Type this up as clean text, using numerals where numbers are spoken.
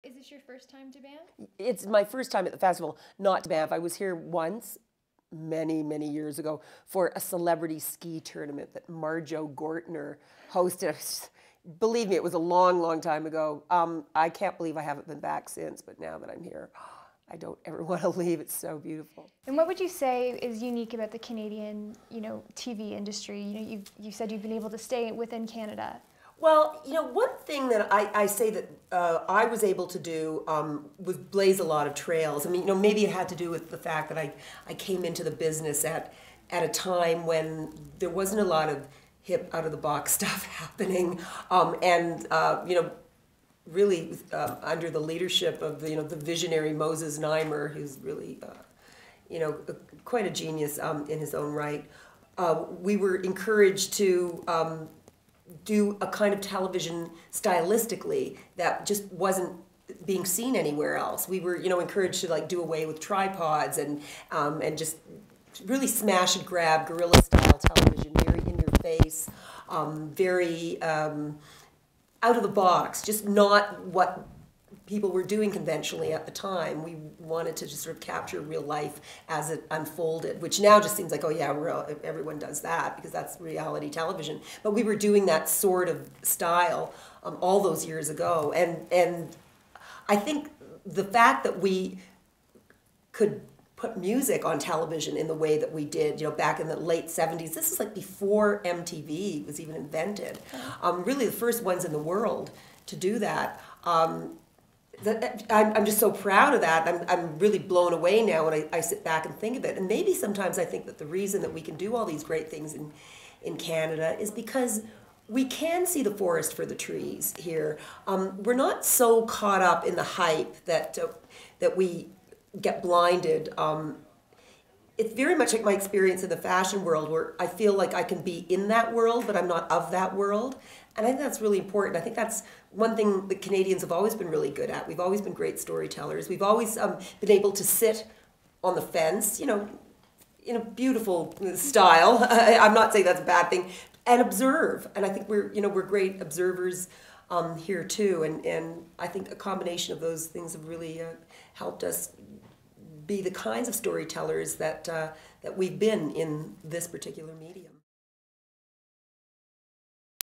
Is this your first time to Banff? It's my first time at the festival, not to Banff. I was here once, many, many years ago, for a celebrity ski tournament that Marjo Gortner hosted. Believe me, it was a long, long time ago. I can't believe I haven't been back since, but now that I'm here, I don't ever want to leave. It's so beautiful. And what would you say is unique about the Canadian, TV industry? You said you've been able to stay within Canada. Well, one thing that I say that I was able to do was blaze a lot of trails. I mean, maybe it had to do with the fact that I came into the business at a time when there wasn't a lot of hip, out-of-the-box stuff happening, and really under the leadership of the visionary Moses Neimer, who's really quite a genius in his own right. We were encouraged to do a kind of television stylistically that just wasn't being seen anywhere else. We were, encouraged to do away with tripods and just really smash and grab guerrilla style television, very in your face, very out of the box, just not what people were doing conventionally at the time. We wanted to just sort of capture real life as it unfolded, which now just seems like, oh yeah, everyone does that because that's reality television. But we were doing that sort of style all those years ago. And I think the fact that we could put music on television in the way that we did, back in the late 70s, this is like before MTV was even invented. Really the first ones in the world to do that. I'm just so proud of that. I'm really blown away now when I sit back and think of it. And maybe sometimes I think that the reason that we can do all these great things in Canada is because we can see the forest for the trees here. We're not so caught up in the hype that we get blinded. It's very much like my experience in the fashion world, where I feel like I can be in that world, but I'm not of that world. And I think that's really important. I think that's one thing that Canadians have always been really good at. We've always been great storytellers. We've always been able to sit on the fence, in a beautiful style. I'm not saying that's a bad thing, and observe. And I think we're great observers here too. And I think a combination of those things have really helped us be the kinds of storytellers that we've been in this particular medium.